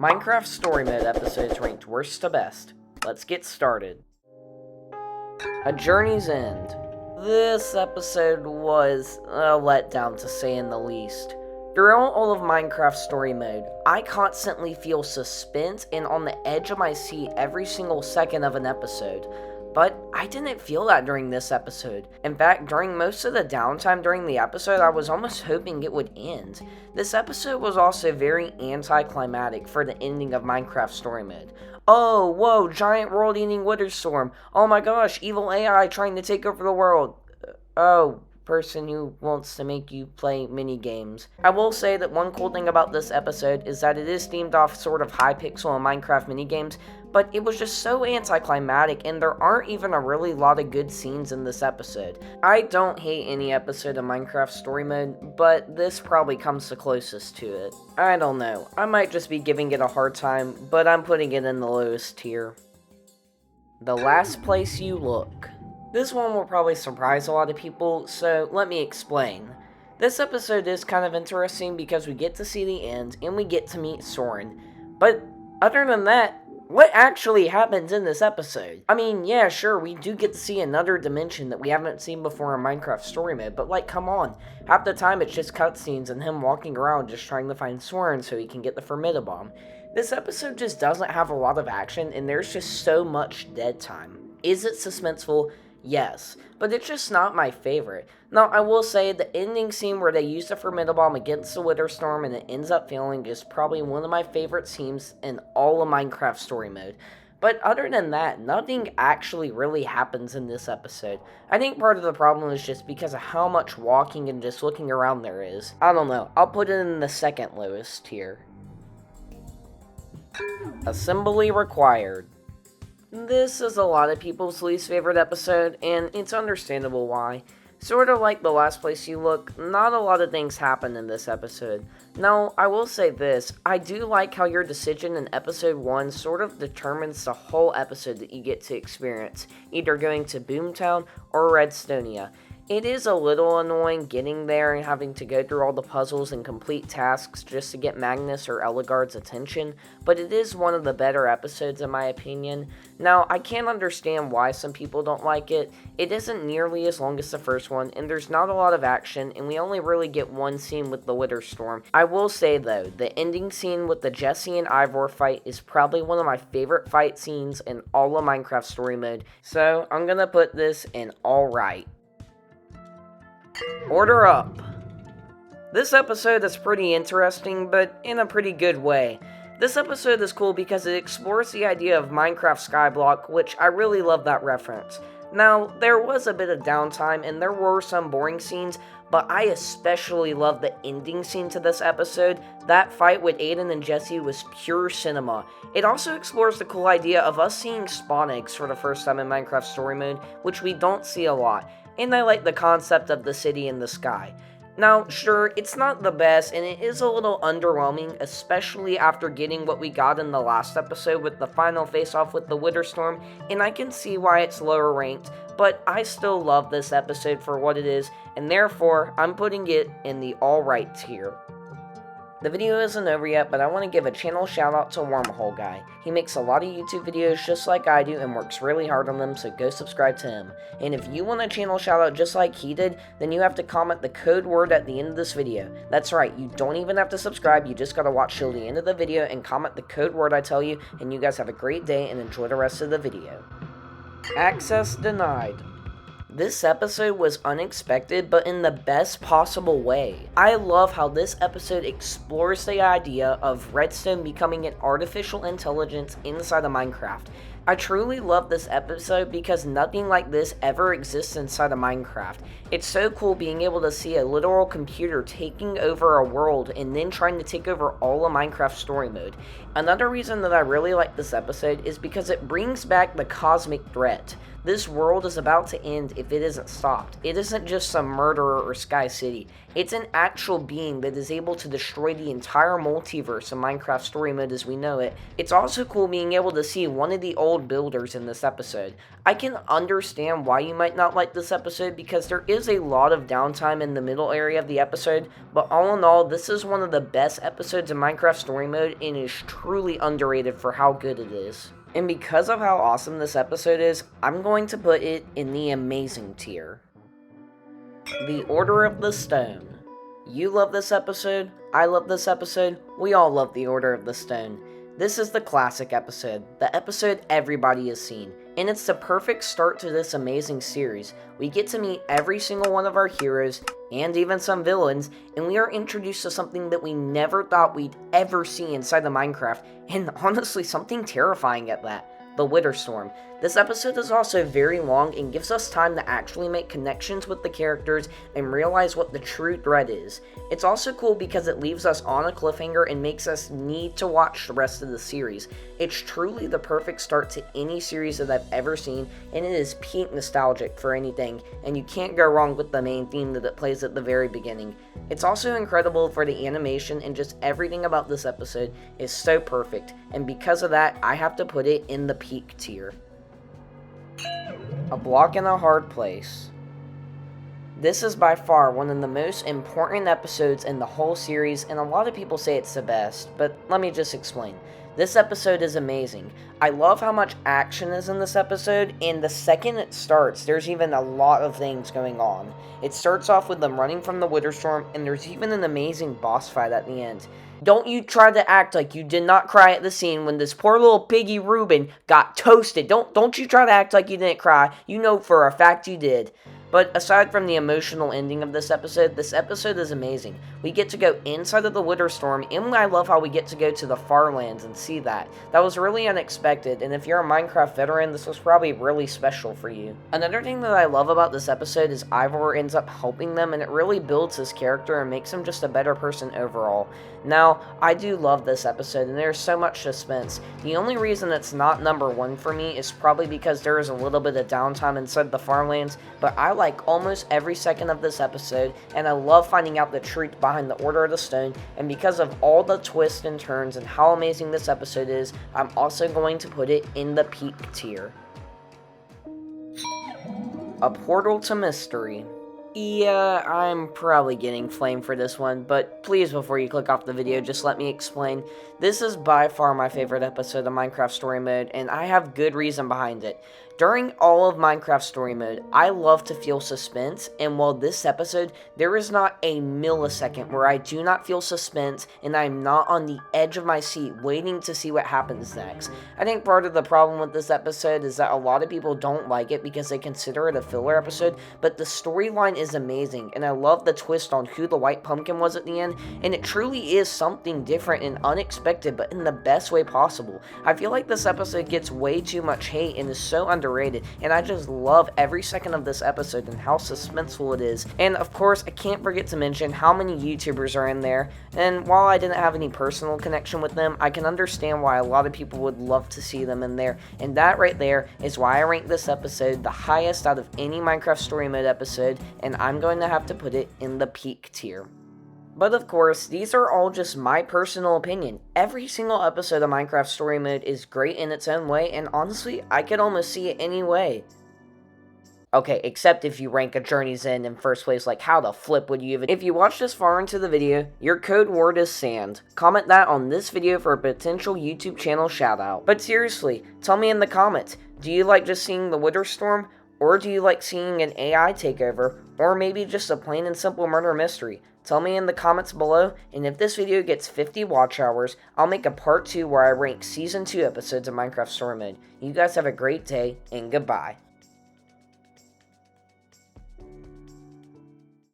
Minecraft Story Mode episodes ranked worst to best. Let's get started. A Journey's End. This episode was a letdown to say in the least. Throughout all of Minecraft Story Mode, I constantly feel suspense and on the edge of my seat every single second of an episode. But I didn't feel that during this episode. In fact, during most of the downtime during the episode, I was almost hoping it would end. This episode was also very anticlimactic for the ending of Minecraft Story Mode. Oh, whoa, giant world-eating wither storm. Oh my gosh, evil AI trying to take over the world. Oh, person who wants to make you play mini games. I will say that one cool thing about this episode is that it is themed off sort of Hypixel and Minecraft minigames, but it was just so anticlimactic and there aren't even a really lot of good scenes in this episode. I don't hate any episode of Minecraft Story Mode, but this probably comes the closest to it. I don't know, I might just be giving it a hard time, but I'm putting it in the lowest tier. The Last Place You Look. This one will probably surprise a lot of people, so let me explain. This episode is kind of interesting because we get to see the end and we get to meet Soren. But other than that, what actually happens in this episode? I mean, yeah, sure, we do get to see another dimension that we haven't seen before in Minecraft Story Mode, but like, come on. Half the time it's just cutscenes and him walking around just trying to find Soren so he can get the Formidabomb. This episode just doesn't have a lot of action and there's just so much dead time. Is it suspenseful? Yes, but it's just not my favorite. Now, I will say the ending scene where they use the Formidabomb against the Wither Storm and it ends up failing is probably one of my favorite scenes in all of Minecraft Story Mode. But other than that, nothing actually really happens in this episode. I think part of the problem is just because of how much walking and just looking around there is. I don't know, I'll put it in the second lowest tier. Assembly Required. This is a lot of people's least favorite episode, and it's understandable why. Sort of like The Last Place You Look, not a lot of things happen in this episode. Now, I will say this, I do like how your decision in episode 1 sort of determines the whole episode that you get to experience, either going to Boomtown or Redstonia. It is a little annoying getting there and having to go through all the puzzles and complete tasks just to get Magnus or Ellegaard's attention, but it is one of the better episodes in my opinion. Now, I can understand why some people don't like it. It isn't nearly as long as the first one, and there's not a lot of action, and we only really get one scene with the Wither Storm. I will say though, the ending scene with the Jesse and Ivor fight is probably one of my favorite fight scenes in all of Minecraft Story Mode, so I'm gonna put this in alright. Order Up. This episode is pretty interesting, but in a pretty good way. This episode is cool because it explores the idea of Minecraft Skyblock, which I really love that reference. Now, there was a bit of downtime and there were some boring scenes, but I especially love the ending scene to this episode. That fight with Aiden and Jesse was pure cinema. It also explores the cool idea of us seeing spawn eggs for the first time in Minecraft Story Mode, which we don't see a lot. And I like the concept of the city in the sky. Now, sure, it's not the best, and it is a little underwhelming, especially after getting what we got in the last episode with the final face-off with the Wither Storm, and I can see why it's lower ranked, but I still love this episode for what it is, and therefore, I'm putting it in the alright tier. The video isn't over yet, but I want to give a channel shout out to Wormhole Guy. He makes a lot of YouTube videos just like I do and works really hard on them, so go subscribe to him. And if you want a channel shout out just like he did, then you have to comment the code word at the end of this video. That's right, you don't even have to subscribe, you just gotta watch till the end of the video and comment the code word I tell you, and you guys have a great day and enjoy the rest of the video. Access denied. This episode was unexpected, but in the best possible way. I love how this episode explores the idea of redstone becoming an artificial intelligence inside of Minecraft. I truly love this episode because nothing like this ever exists inside of Minecraft. It's so cool being able to see a literal computer taking over a world and then trying to take over all of Minecraft Story Mode. Another reason that I really like this episode is because it brings back the cosmic threat. This world is about to end if it isn't stopped. It isn't just some murderer or Sky City. It's an actual being that is able to destroy the entire multiverse of Minecraft Story Mode as we know it. It's also cool being able to see one of the old world builders in this episode. I can understand why you might not like this episode because there is a lot of downtime in the middle area of the episode, but all in all, this is one of the best episodes of Minecraft Story Mode and is truly underrated for how good it is. And because of how awesome this episode is, I'm going to put it in the amazing tier. The Order of the Stone. You love this episode, I love this episode, we all love The Order of the Stone. This is the classic episode, the episode everybody has seen, and it's the perfect start to this amazing series. We get to meet every single one of our heroes, and even some villains, and we are introduced to something that we never thought we'd ever see inside of Minecraft, and honestly something terrifying at that. The Wither Storm. This episode is also very long and gives us time to actually make connections with the characters and realize what the true threat is. It's also cool because it leaves us on a cliffhanger and makes us need to watch the rest of the series. It's truly the perfect start to any series that I've ever seen, and it is peak nostalgic for anything, and you can't go wrong with the main theme that it plays at the very beginning. It's also incredible for the animation, and just everything about this episode is so perfect, and because of that, I have to put it in the peak tier. A Block in a Hard Place. This is by far one of the most important episodes in the whole series, and a lot of people say it's the best, but let me just explain. This episode is amazing. I love how much action is in this episode, and the second it starts, there's even a lot of things going on. It starts off with them running from the Wither Storm, and there's even an amazing boss fight at the end. Don't you try to act like you did not cry at the scene when this poor little piggy Reuben got toasted. Don't you try to act like you didn't cry. You know for a fact you did. But aside from the emotional ending of this episode is amazing. We get to go inside of the Wither Storm, and I love how we get to go to the Farlands and see that. That was really unexpected, and if you're a Minecraft veteran, this was probably really special for you. Another thing that I love about this episode is Ivor ends up helping them, and it really builds his character and makes him just a better person overall. Now, I do love this episode, and there's so much suspense. The only reason it's not number one for me is probably because there is a little bit of downtime inside the Farmlands, but I like almost every second of this episode, and I love finding out the truth behind the Order of the Stone, and because of all the twists and turns and how amazing this episode is, I'm also going to put it in the peak tier. A Portal to Mystery. Yeah, I'm probably getting flamed for this one, but please before you click off the video, just let me explain. This is by far my favorite episode of Minecraft Story Mode, and I have good reason behind it. During all of Minecraft Story Mode, I love to feel suspense, and while this episode, there is not a millisecond where I do not feel suspense and I'm not on the edge of my seat waiting to see what happens next. I think part of the problem with this episode is that a lot of people don't like it because they consider it a filler episode, but the storyline is amazing, and I love the twist on who the White Pumpkin was at the end, and it truly is something different and unexpected, but in the best way possible. I feel like this episode gets way too much hate and is so underrated, and I just love every second of this episode and how suspenseful it is. And of course, I can't forget to mention how many YouTubers are in there, and while I didn't have any personal connection with them, I can understand why a lot of people would love to see them in there, and that right there is why I rank this episode the highest out of any Minecraft Story Mode episode, and I'm going to have to put it in the peak tier. But of course, these are all just my personal opinion. Every single episode of Minecraft Story Mode is great in its own way, and honestly, I could almost see it any way. Okay, except if you rank a Journey's End in first place, like how the flip would you even... If you watch this far into the video, your code word is sand. Comment that on this video for a potential YouTube channel shoutout. But seriously, tell me in the comments, do you like just seeing the Wither Storm? Or do you like seeing an AI takeover? Or maybe just a plain and simple murder mystery? Tell me in the comments below, and if this video gets 50 watch hours, I'll make a part 2 where I rank Season 2 episodes of Minecraft Story Mode. You guys have a great day, and goodbye.